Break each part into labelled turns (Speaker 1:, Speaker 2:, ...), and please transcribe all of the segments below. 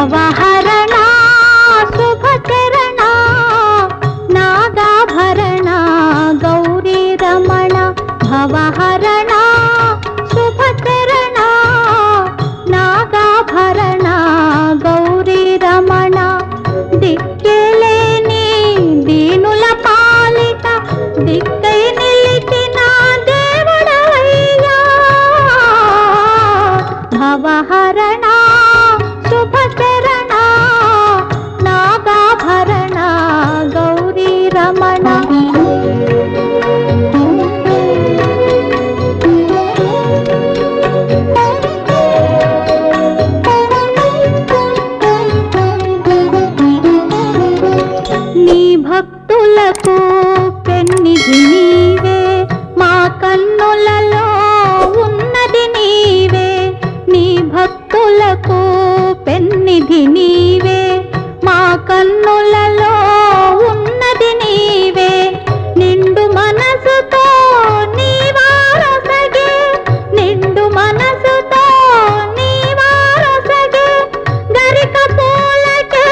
Speaker 1: భవహరణ శుభచరణ నాగాభరణ గౌరీ రమణ భవహరణ శుభచరణ నాగాభరణ గౌరీ రమణ దిక్కేలేని దీనుల పాలిట దిక్కై నిలిచిన దేవుడవయ్యా భవహరణ శుభచరణ నాగాభరణ గౌరీ రమణ నీ భక్తులకు పెన్నిధి నీవే మా కన్నులలో ఉన్నది నీవే నీ భక్తులకు పెన్నిధి నీవే మా కన్నులలో ఉన్నది నీవే నిండు మనసుతో నీవారసగే నిండు మనసుతో నీవారసగే గరిక పూలకే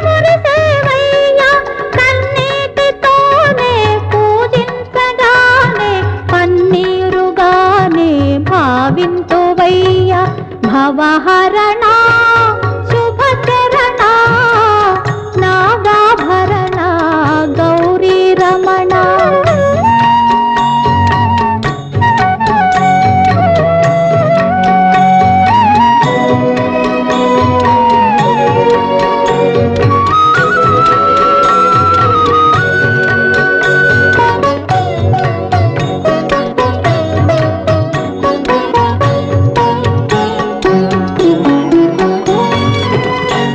Speaker 1: మురిసేవయ్యా కన్నీటితోనే పూజించగానే పన్నీరుగానే భావింతువయ్యా భవహరణ శుభచరణ నాగాభరణ గౌరీ రమణ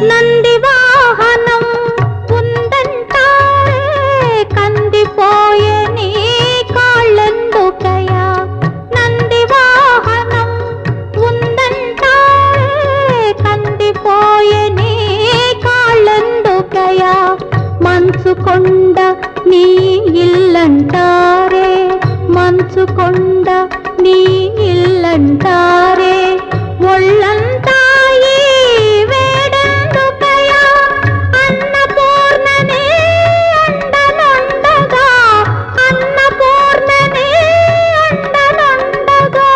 Speaker 1: నంది వాహనం ఉందంటారే కందిపోయే నీ కాళ్ళెందుకయ్యా నంది వాహనం ఉందంటారే కందిపోయే నీ కాళ్ళెందుకయ్యా మంచుకొండ నీ ఇల్లంటారే మంచుకొండ నీ ఇల్లంటారే ఒళ్ళంతా ఈ వేడెందుకయ్యా అన్నపూర్ణనే అండనుండగా అన్నపూర్ణనే అండనుండగా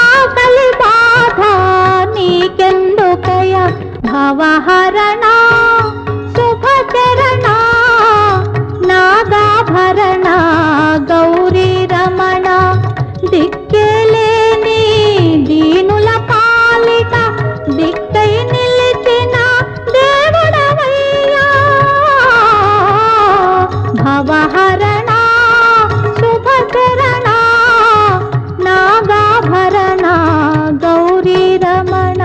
Speaker 1: ఆకలి బాధ నీకెందుకయ్యా భవహరణ శుభచరణ నాగాభరణ గౌరీ రమణ దిక్కేలేని దీనుల పాలిట దిక్కై నిలిచిన దేవుడవయ్యా భవహరణ శుభచరణ నాగాభరణ గౌరీ రమణ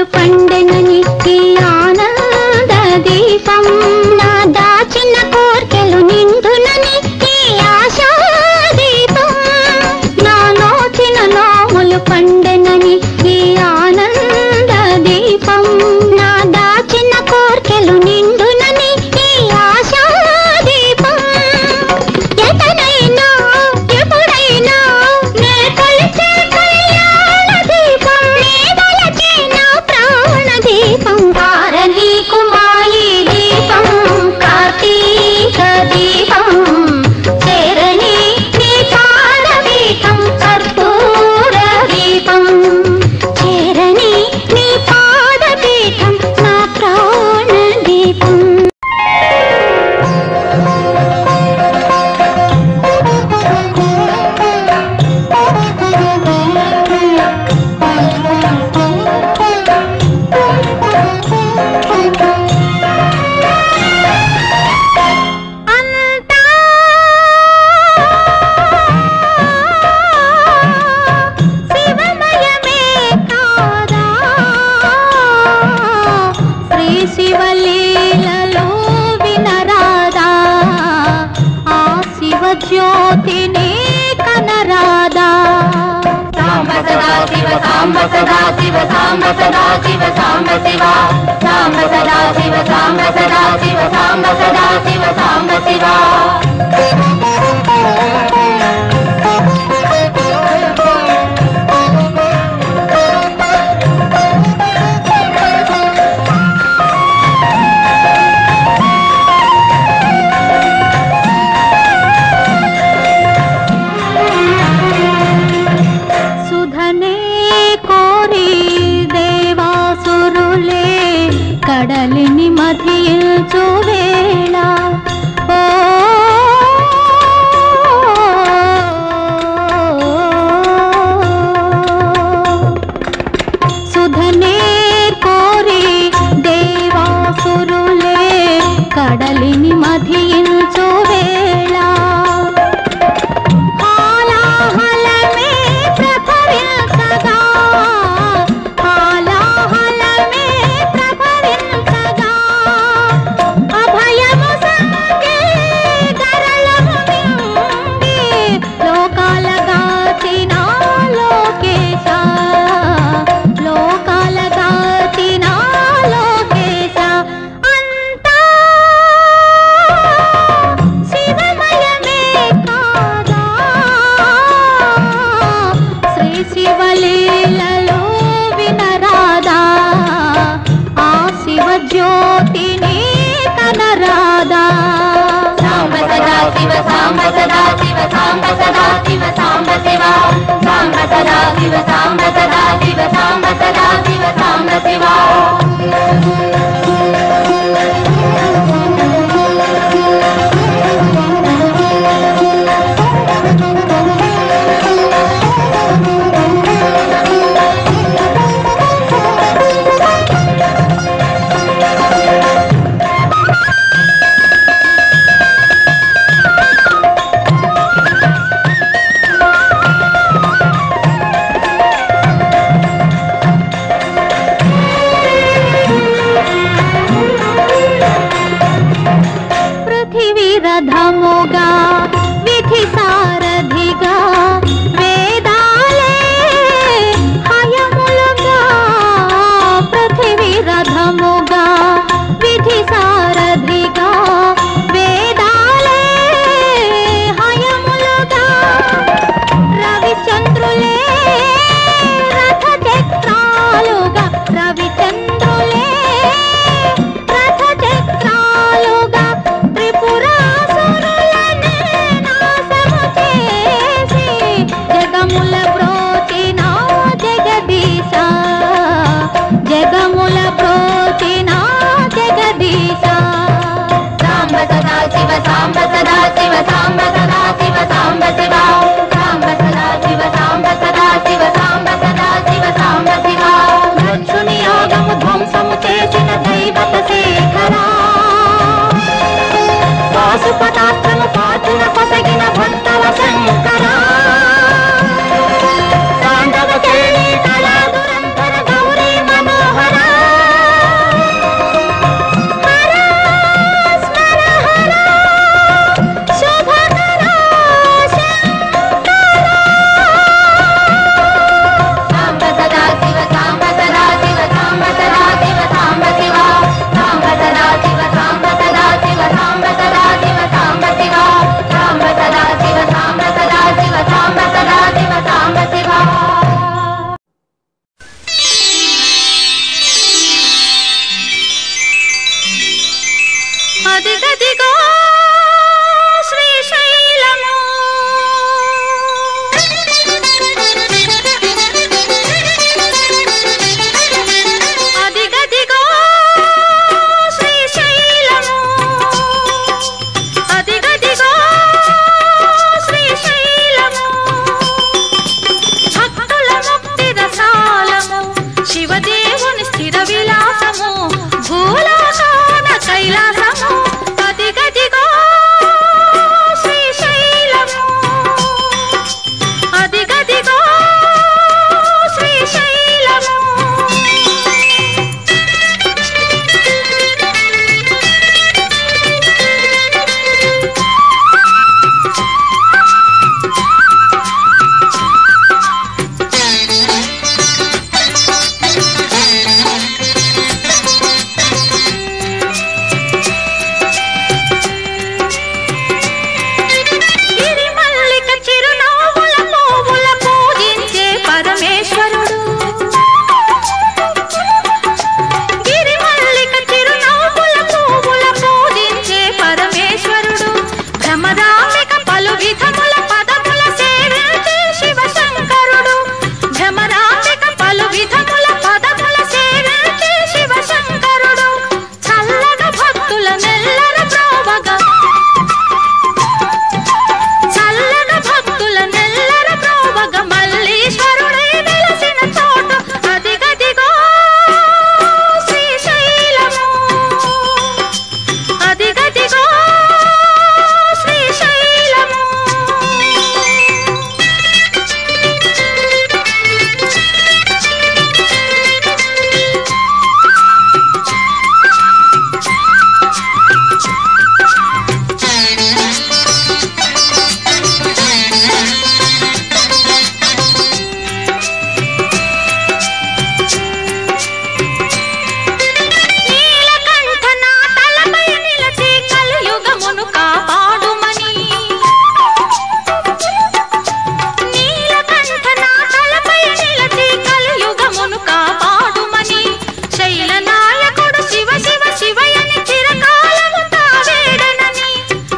Speaker 1: నోములు పండెనని ఈ ఆనంద దీపం నా దాచిన కోర్కెలు నిండునని ఈ ఆశా దీపం నా నోచిన నోములు పండెనని ఈ ఆనంద దీపం నా దాచిన కోర్కెలు నిండునని ఈ ఆశా దీపం ఎతనైనా ఎప్పుడైనా నే కొలిచే కళ్యాణ దీపం నే వలచే నా ప్రాణ దీపం తారణి కుమాయి దీపం కార్తీక దీపం చేరణి నీ పాదపీఠం కర్పూర దీపం చేరణి నీ పాదపీఠం నా ప్రాణ దీపం అంతా శివమయమే కాదా శ్రీ శివలీలలో వినరాదా ఆ శివ జ్యోతిని కనరాదా
Speaker 2: సాంబ సదా శివ సాంబ సదా శివ సాంబ సదా శివ సాంబ శివ సాంబ సదా శివ సాంబ సదా శివ సాంబ సదా శివ సాంబ శివ
Speaker 1: సుధనే కోరి దేవాసురులే కడలిని మధించు వేళ ఓ సుధనే కోరి దేవాసురులే కడలిని మధించు వేళ హాలాహలమే ప్రభవించగా హాలాహలమే ప్రభవించగా అభయము సంగే గరళము నిండి లోకాలగాచిన లోకేశ లోకాలగాచిన లోకేశ అంతా శివమయమే కాదా శ్రీ శివలీలలో వినరాదా ఆ శివ జ్యోతిని కనరాదా
Speaker 2: సాంబ సదా శివ సాంబ సదా శివ సాంబ సదా శివ సాంబ శివ సాంబ సదా శివ సాంబ సదా శివ సాంబ సదా శివ సాంబ శివ
Speaker 1: పృథివీ రథముగా విధి సారథిగా వేదాలే హయములుగా పృథివీ రథముగా విధి సారథిగా వేదాలే హయములుగా రవిచంద్రులే రథ చక్రాలుగా రవిచంద్రులే రథ చక్రాలుగా త్రిపురాసురులనే నాశము చేసి జగముల బ్రోచిన జగదీశ జగముల బ్రోచిన జగదీశ
Speaker 2: సాంబ సదా శివ సాంబ సదా శివ సాంబ సదా శివ సాంబ శివ సాంబ సదా శివ సాంబ సదా శివ సాంబ సదా శివ సాంబ శివ దక్షుని యాగము ధ్వంసము చేసిన దైవత శేఖరా పాశుపతాస్త్రము పార్జున కొసగిన భక్తల శంకరా తాండవ కేళి కళా దురంధర గౌరీ మనోహర
Speaker 1: ఆదుమని శైలనాయకుడు శివ శివ శివయని చిరకాలము తావేడనని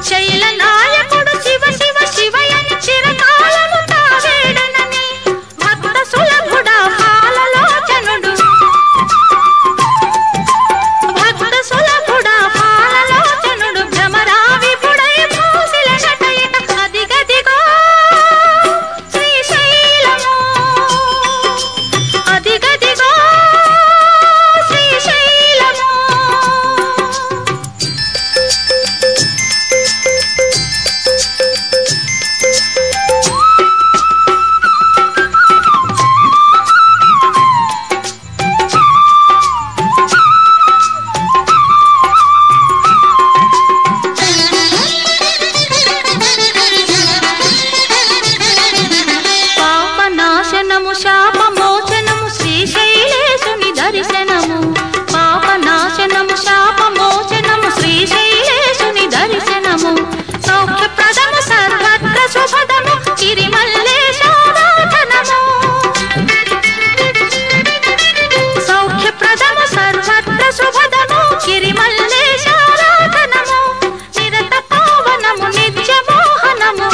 Speaker 1: శైలనాయకుడు శివ శివ శివయని చిరకాలము తావేడనని భక్త సులభుడ పాలలోచనుడు భక్త సులభుడ పాలలోచనుడు భ్రమరా విపుడై పూసిల నటయిట అదిగదిగో శ్రీశైలము అదిగదిగో శ్రీశైలము పాపనాశనము శాపమోచనము శ్రీశైలేశుని దర్శనము పాపనాశనము శాపమోచనము శ్రీశైలేశుని దర్శనము సౌఖ్యప్రదము సర్వత్ర శుభదము గిరిమల్లేశారాధనము సౌఖ్యప్రదము సర్వత్ర శుభదము గిరిమల్లేశారాధనము నిరత పావనము నిత్యమోహనము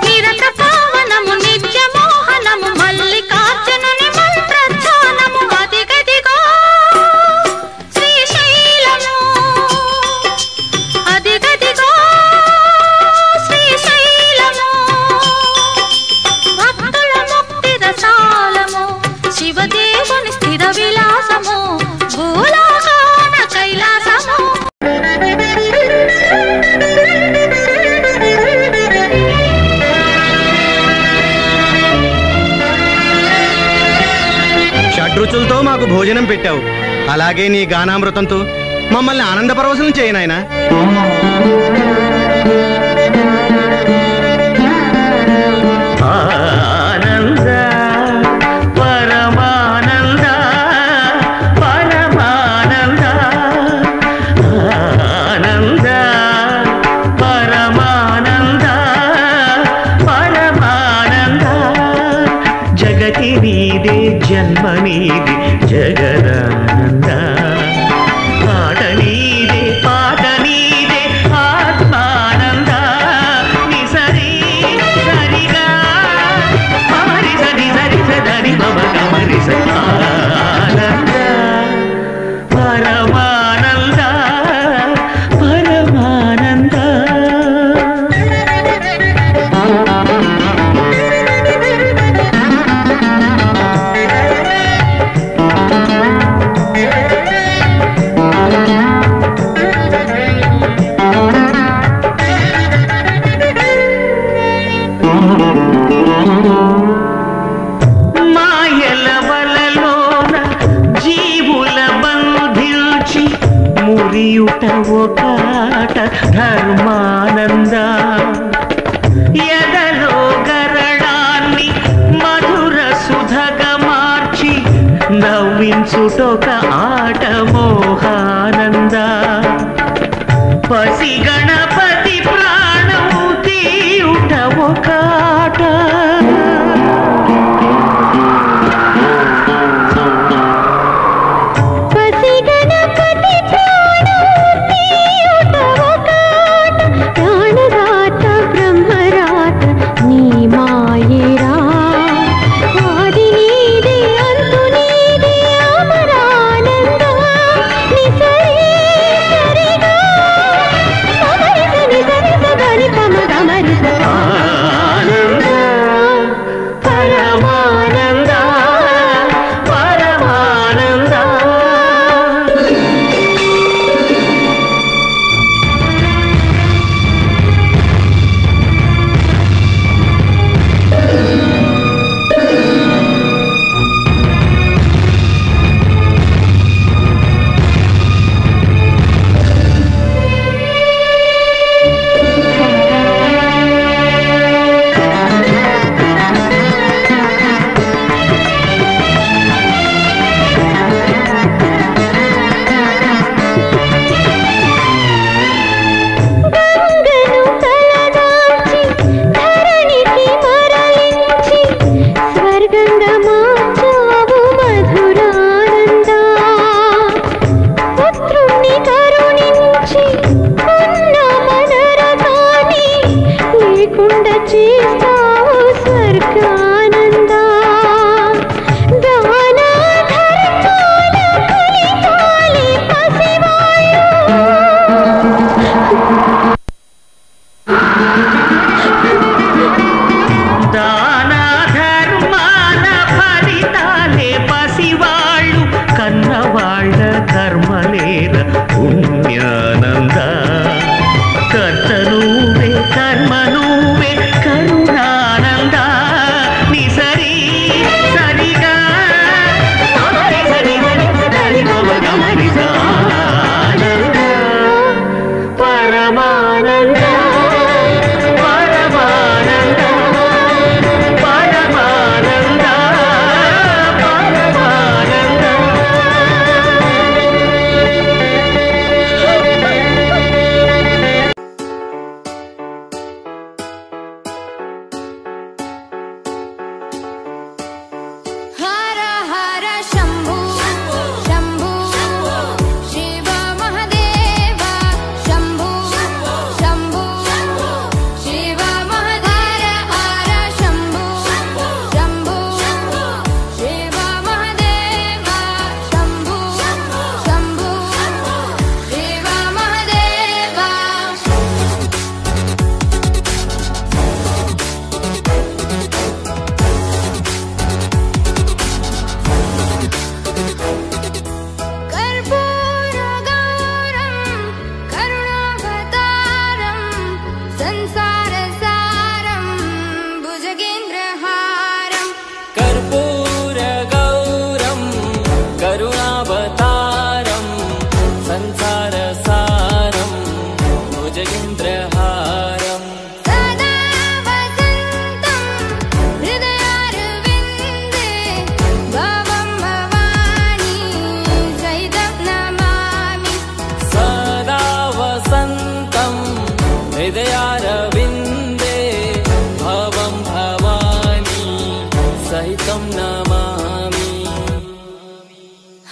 Speaker 1: నిరత పావనము నిత్యమోహనము మల్లికార్జునుని మంత్రధ్యానము అదిగదిగో శ్రీశైలము అదిగదిగో శ్రీశైలము భక్తుల ముక్తి రసాలము శివదేవుని స్థిర విలాసము భూలోకాన కైలాసము
Speaker 3: షడ్రుచులతో మాకు భోజనం పెట్టావు. అలాగే నీ గానామృతంతో మమ్మల్ని ఆనందపరవశం చేయి నాయనా.
Speaker 4: ఆనంద పరమానంద పరమానంద ఆనంద పరమానంద పరమానంద జగతి నీదే జన్మ నీది జగదానంద పాట నీదే పాట నీదే ఆత్మానంద నిసరి సరిగా మమరి సరి సరి సరి మమ కమరి సరి ఆనంద పరమానంద పరమానంద మాయల వలలోన జీవుల బంధించి మురియుట ఒకాట ధర్మానంద ఎదలో గరడాన్ని మధుర సుధగా మార్చి నవ్వించుటొక ఆట మోహానంద పసి గణపతి ప్రాణము తీయుట ఒకాట
Speaker 1: పసి గణపతి ప్రాణమూర్తియుట ఒకాట ప్రాణదాత బ్రహ్మరాత నీ మాయేరా ఆది నీదే అంతు నీదే అమరానంద నిసరి సరిగా
Speaker 5: नमामि।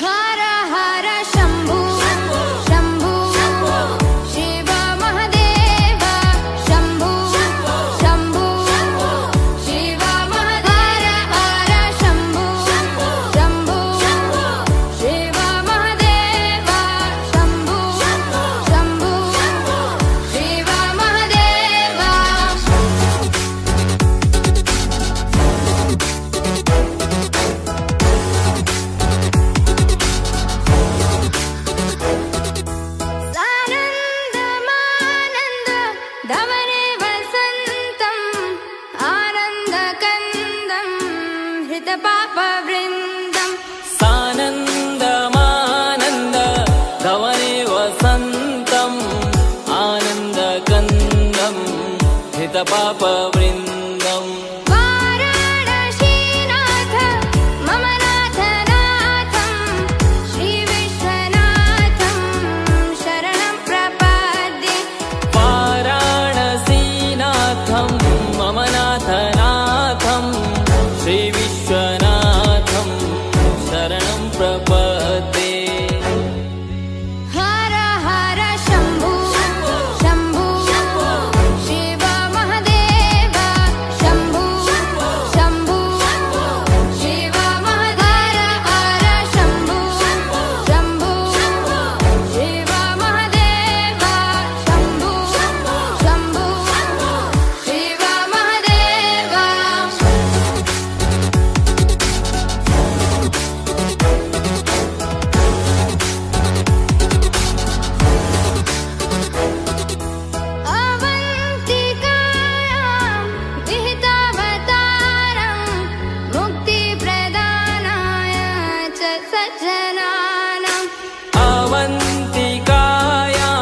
Speaker 2: हर हर शम्भु शम्भु शिव महादेव शम्भु शम्भु शिव महादेव हर शम्भु शम्भु शिव महादेव शम्भु शम्भु शिव महादेव। सानन्दमानन्द धवने वसन्तम् आनन्दकन्दं हृतपापवृन्दम्।
Speaker 5: सानन्दमानन्द धवने वसन्तम् आनन्दकन्दं हितपापवृन्दम्।
Speaker 2: वाराणसीनाथ मम नाथनाथं श्रीविश्वनाथं शरणं प्रपद्ये।
Speaker 5: वाराणसीनाथं मम नाथनाथं श्रीविश्वनाथं शरणं प्रपद्ये।
Speaker 2: हर हर शम्भु शम्भु शिव महादेव शम्भु शम्भु शिव महादेव हर शम्भु शम्भु शिव महादेव शम्भु शम्भु शिव महादेव। अवन्तिकायां विहितावतारं मुक्तिप्रदानाय च सज्जनानाम्।
Speaker 5: अवन्तिकायां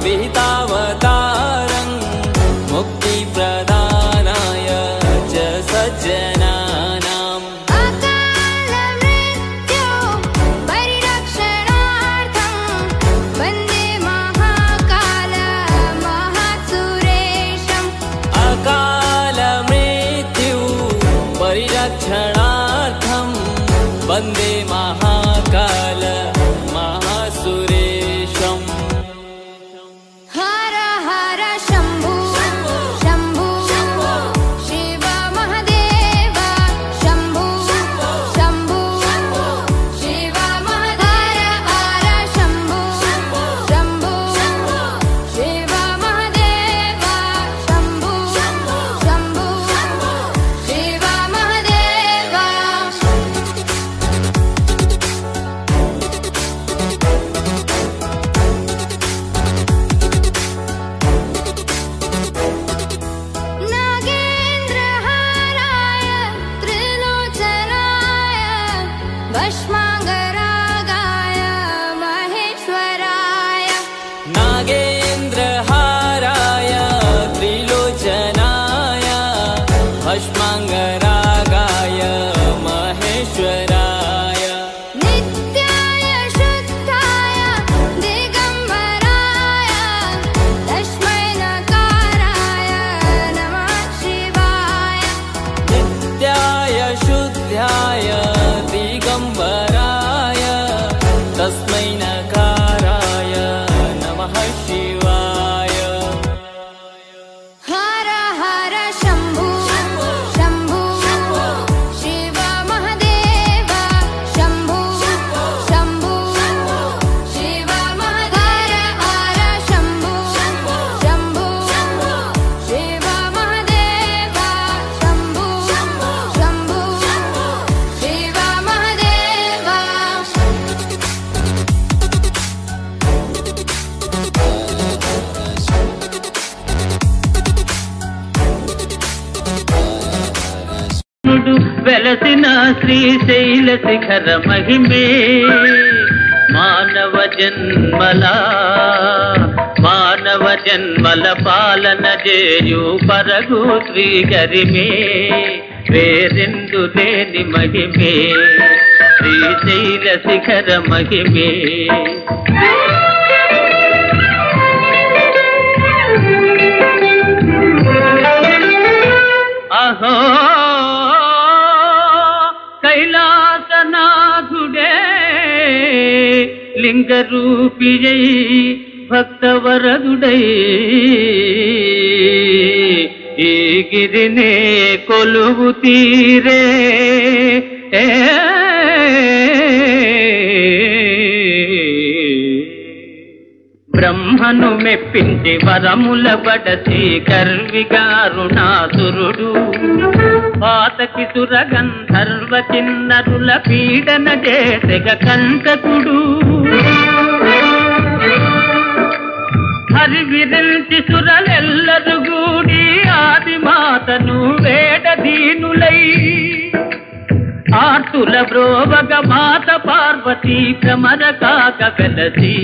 Speaker 5: विहितावतारं मुक्तिप्रदानाय च सज्जनानाम्।
Speaker 2: अकालमृत्यो परिरक्षणार्थं वन्दे महाकाल महासुरेशम्।
Speaker 5: अकालमृत्यु परिरक्षणार्थं वन्दे महाकाल महासुरेशम्।
Speaker 2: हर हर शम्भु शम्भु शिव महादेव शम्भु शम्भु शिव महादेव हर शम्भु शम्भु शिव महादेव शम्भु शम्भु शिव महादेव। नागेन्द्रहाराय त्रिलोचनाय भस्माङ्गरागाय महेश्वराय।
Speaker 5: नागेन्द्रहाराय त्रिलोचनाय भस्माङ्गरागाय महेश्वराय।
Speaker 2: नित्याय शुद्धाय दिगम्बराय तस्मै नकाराय नमः शिवाय।
Speaker 5: नित्याय शुद्धाय दिगम्बराय तस्मै नकाराय नमः शिवाय।
Speaker 2: हर हर शम्भु शम्भु शिव महादेव शम्भु शम्भु शिव महादेव हर शम्भु शम्भु शिव महादेव शम्भु शम्भु शिव महादेव।
Speaker 4: నుడు వెలసిన శ్రీశైల శిఖర మహిమే మానవ జన్మల పాలన చేయు పరగు శ్రీ గరిమే వేరెందు లేని మహిమే శ్రీశైల శిఖర మహిమే. అహో జగన్నాథుడే లింగరూపియై భక్తవరదుడై ఈ గిరినే కొలువు తీరే బ్రహ్మను మెప్పించి వరముల బడసి గర్విగారుణాసురుడు పాతకి సురగంధర్వ కిన్నరుల పీడన చేసెగ కంటకుడు హరివిరించి సురలెల్లరు గూడి ఆదిమాతను వేడదీనులై ఆర్తుల బ్రోవగ మాత పార్వతీ భ్రమర కాక వెలసి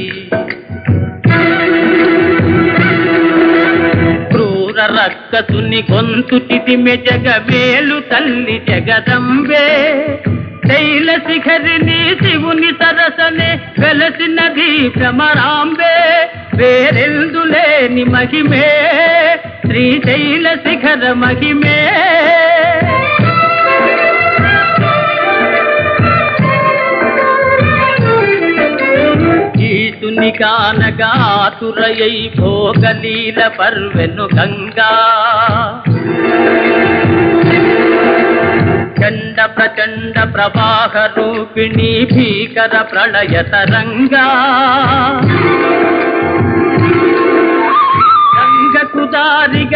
Speaker 4: క్రూర రక్కసుని గొంతుటిదిమె జగమేలు తల్లి జగదంబే శైల శిఖరిని శివుని సరసనే వెలసినది భ్రమరాంబే వేరెందులేని మహిమే శ్రీశైల శిఖర మహిమే ఈసుని కానగా ఆతురయై భోగలీల పర్వెను గంగా చండ ప్రచండ ప్రవాహ రూపిణి భీకర ప్రళయ తరంగా గంగకు దారిగ